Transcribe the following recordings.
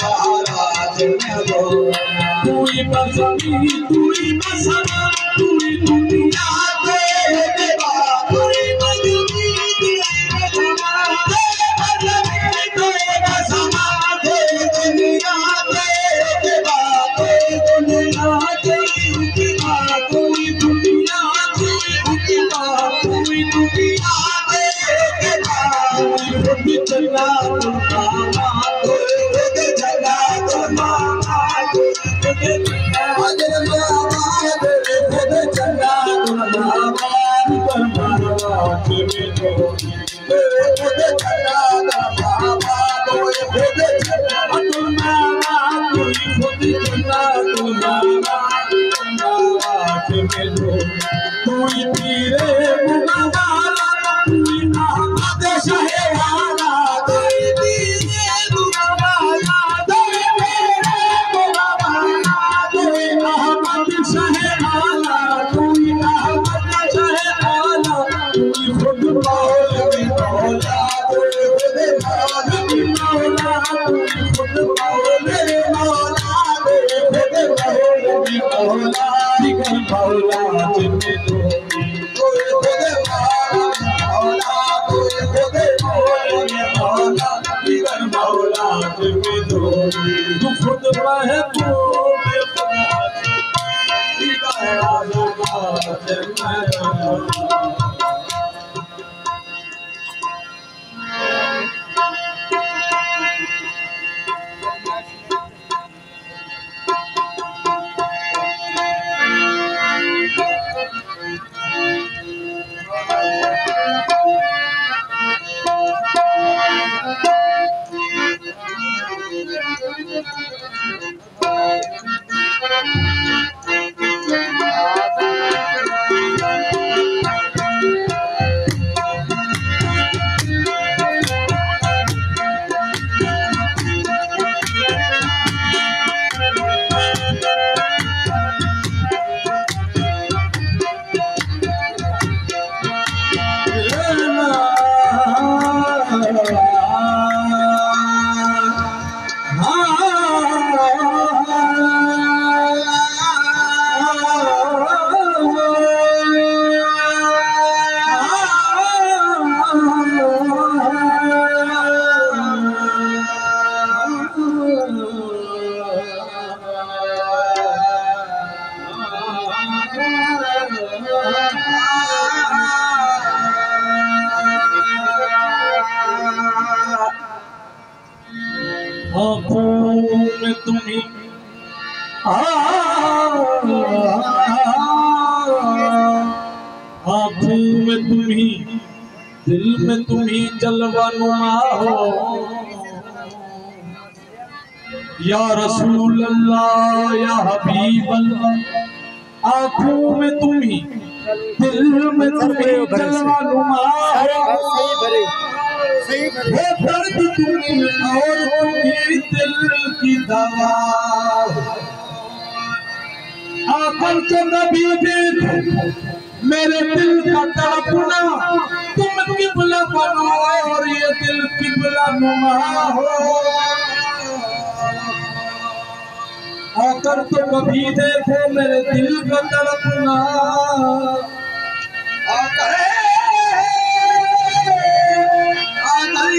महाराज में वो तू ही बसमी तू ही बसमा तू ही दुनिया दे देवा तू ही बसमी तू ही बसमा दे बसमा दे दुनिया दे देवा तू ही दुनिया दे उठा तू ही दुनिया दे उठा तू ही दुनिया दे देवा खुद चला मामा खुद चला मामा खुद चला आँखों में तुम्ही दिल में तुम्ही जलवा नुमा हो या रसूल अल्लाह या हबीब अल्लाह। आँखों में तुम्ही दिल में तुम्ही जलवा नुमा वो दर्द तुम्ही और तुम्ही दिल की दवा। आकर के नबी देखो मेरे दिल का तड़पना तुम किबला बनो और ये दिल किबला नुमा हो। आकर तो कभी देखो मेरे दिल का तड़पना आकर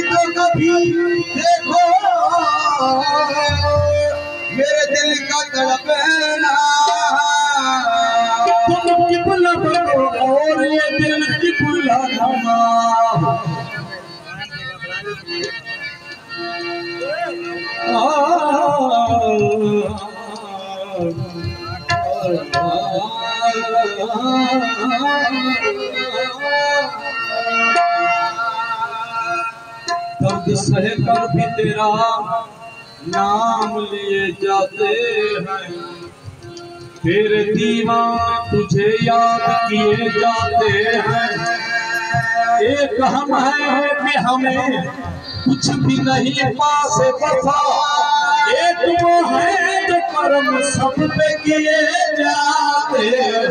तो कभी देखो मेरे दिल का तड़पना तुम किबला बनो और ये दिल किबला नुमा। दर्द सह कर भी तेरा नाम लिए जाते हैं तेरे दीवाने तुझे याद किए जाते हैं। एक हम है कि हमें कुछ भी नहीं पास बता एक वो है जो कर्म सब पे किए जाते हैं।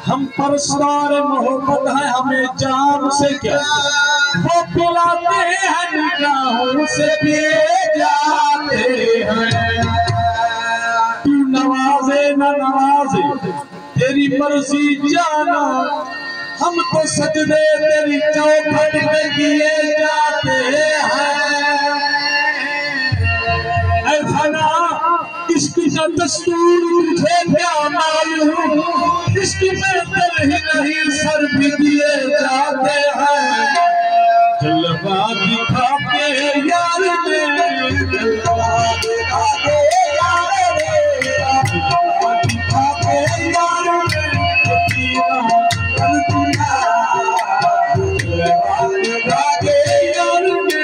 हम परस्तार मोहब्बत है हमें जान से क्या वो पिलाते हैं निगाहों से पिए जाते हैं। तू नवाजे न नवाजे तेरी मर्जी जाना, हम तो सजदे तेरी चौखट पे किए जाते हैं। ऐ फना इश्क का दस्तूर तुझे क्या मालूम, इश्क में दिल ही नहीं सर भी दिए जाते हैं। जलवा दिखा के यार में, जलवा दिखा के यार में, जलवा दिखा के यार में दीवाना कर दिया, जलवा दिखा के यार में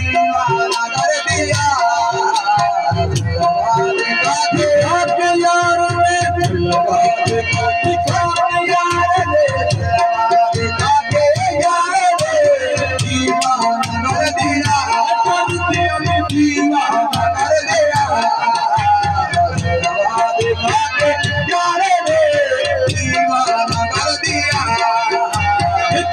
दीवाना कर दिया, जलवा दिखा के यार में, जलवा दिखा के यार में, जलवा दिखा के यार में दीवाना कर दिया, दीवाना कर दिया, जलवा दिखा के यार में दीवाना कर दिया।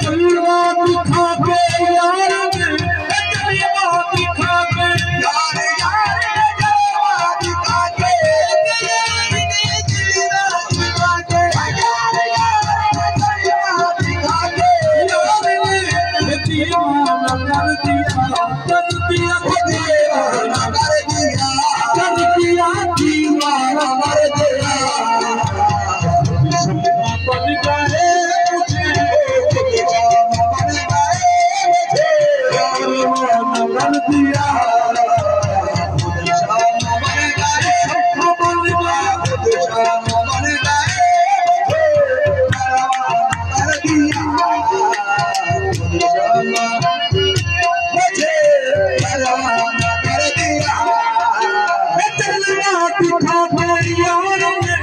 जलवा दिखा के यार में, जलवा दिखा के यार यार, जलवा दिखा के यार में, जलवा दिखा के यार यार, जलवा दिखा के यार में दीवाना कर दिया, कर दिया दीवाना कर दिया, कर दिया दीवाना कर दिया। सपना बन गए मुझे, जाना बन गए मुझे, दीवाना कर दिया, जाना बन गए, सपना बन गए, जाना बन गए मुझे, दीवाना कर दिया, जाना मुझे दीवाना कर दिया। जलवा दिखा के यार में,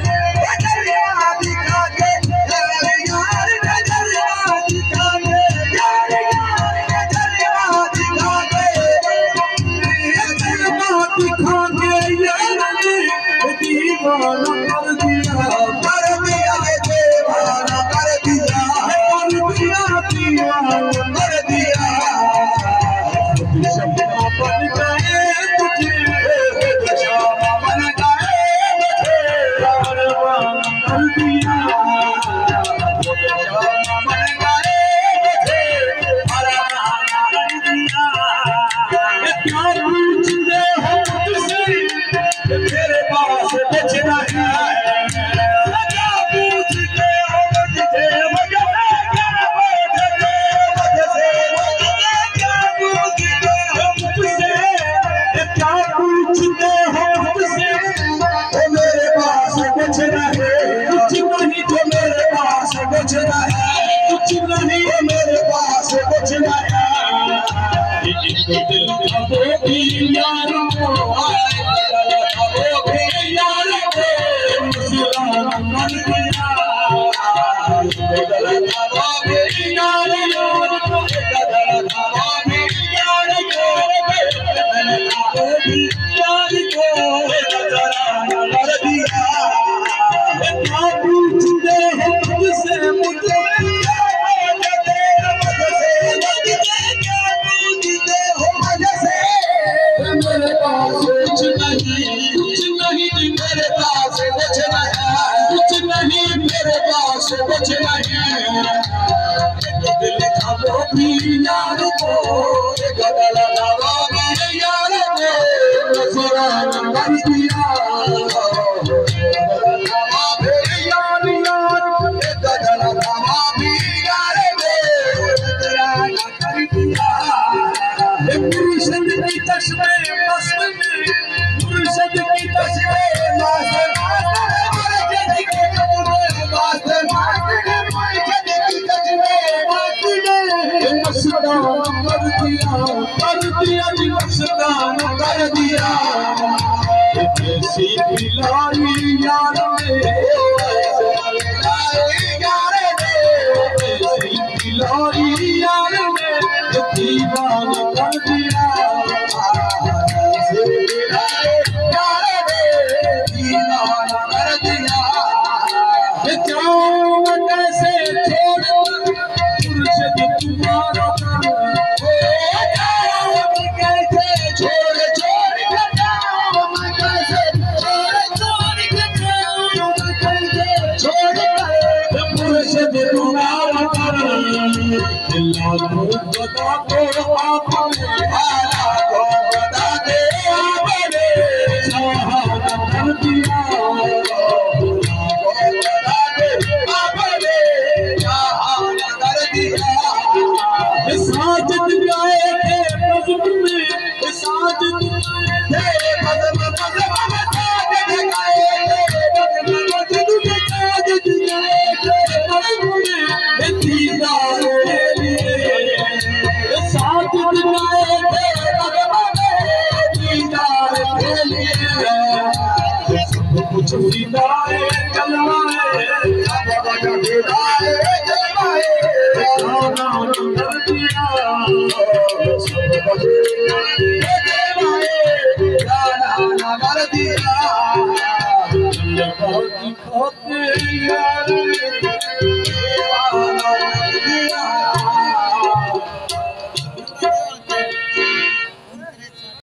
जलवा दिखा के यार यार, जलवा दिखा के यार यार, जलवा दिखा के, जलवा दिखा के यार में दीवाना कर दिया, कर दिया दीवाना कर दिया, कर दिया दीवाना कर दिया। सपना बन गए तुझे, जाना बन गए मुझे, दीवाना कर दिया, जाना बन गए मुझे, दीवाना कर दिया। क्या पूछते हो मुझसे तेरे पास कुछ नहीं है, क्या पूछते हो मुझसे मुझसे क्या पूछते हो मुझसे, क्या पूछते हो मुझसे, तो मेरे पास कुछ नहीं, कुछ नहीं तो मेरे पास कुछ नहीं, कुछ नहीं तो मेरे पास कुछ नहीं। जिसको दिल का वो भी यार को आए, वो भी यार को मुस्कुराना मन दिया, दिल का वो भी यार को, दिल का वो भी यार को, दिल का वो भी यार को नजराना कर दिया। क्या पूछते हो मुझसे मुझे, मेरे पास कुछ नहीं, कुछ नहीं मेरे पास कुछ नहीं, कुछ नहीं मेरे पास कुछ नहीं। दिल का वो भी यार को, दिल का वो भी यार को नजराना कर दिया, दिल का वो भी यार यार, दिल का वो भी यार को नजराना कर दिया। मुर्शिद की तस्वीर मस्त में, मुर्शिद की तस्वीर मस्त, मुर्शिद की तस्वीर मस्त, मुर्शिद की तस्वीर मस्ताना कर दिया जी, मस्ताना कर दिया। ऐसी पिलाई यार में, ऐसी पिलाई यार में दीवाना कर दिया, दीवाना कर दिया। कैसे छोड़ मुर्शिद तुम्हारा, कैसे कुछ सीधाए चलवाए कर दिया